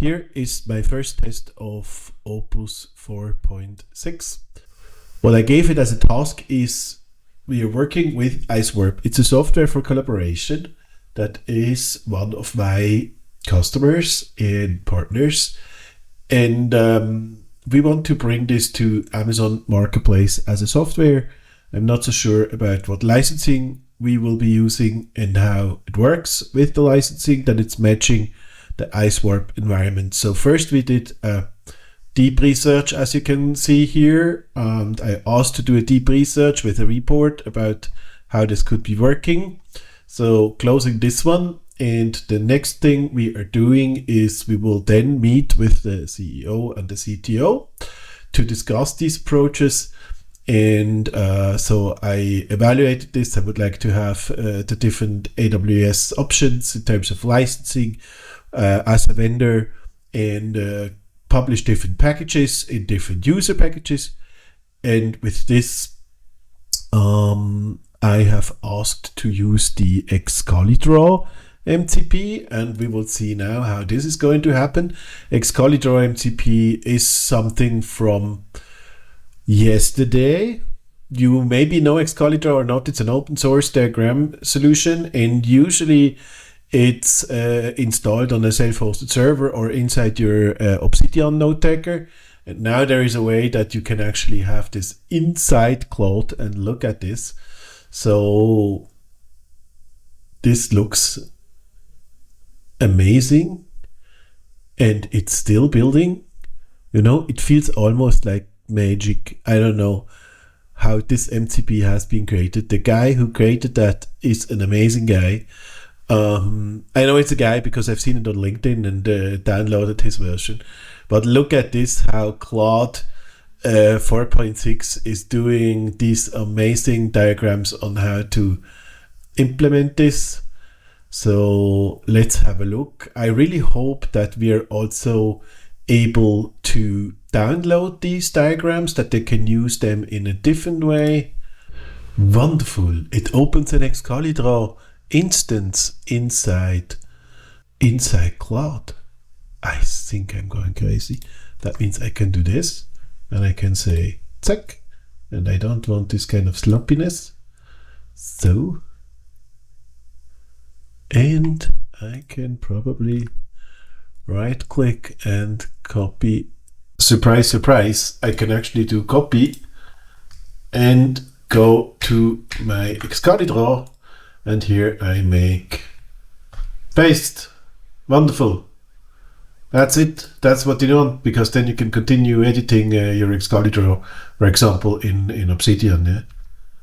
Here is my first test of Opus 4.6. What I gave it as a task is we are working with Icewarp. It's a software for collaboration that is one of my customers and partners. And we want to bring this to Amazon Marketplace as a software. I'm not so sure about what licensing we will be using and how it works with the licensing, that it's matching the Icewarp environment. So first we did a deep research, as you can see here, and I asked to do a deep research with a report about how this could be working. So closing this one, and the next thing we are doing is we will then meet with the CEO and the CTO to discuss these approaches. And so I evaluated this. I would like to have the different AWS options in terms of licensing as a vendor, and publish different packages in different user packages. And with this, I have asked to use the Excalidraw MCP, and we will see now how this is going to happen. Excalidraw MCP is something from yesterday. You maybe know Excalidraw or not. It's an open source diagram solution, and usually it's installed on a self-hosted server or inside your Obsidian node taker. And now there is a way that you can actually have this inside Claude, and look at this. So this looks amazing, and it's still building. You know, it feels almost like magic. I don't know how this MCP has been created. The guy who created that is an amazing guy. I know it's a guy because I've seen it on LinkedIn and downloaded his version. But look at this, how Claude 4.6 is doing these amazing diagrams on how to implement this. So let's have a look. I really hope that we are also able to download these diagrams, that they can use them in a different way. Wonderful. It opens an Excalidraw instance inside Claude. I think I'm going crazy. That means I can do this, and I can say check, and I don't want this kind of sloppiness. So, and I can probably right click and copy. Surprise, surprise, I can actually do copy and go to my Excalidraw, and here I make paste. Wonderful. That's it. That's what you want, because then you can continue editing your Excalidraw, for example, in Obsidian. Yeah.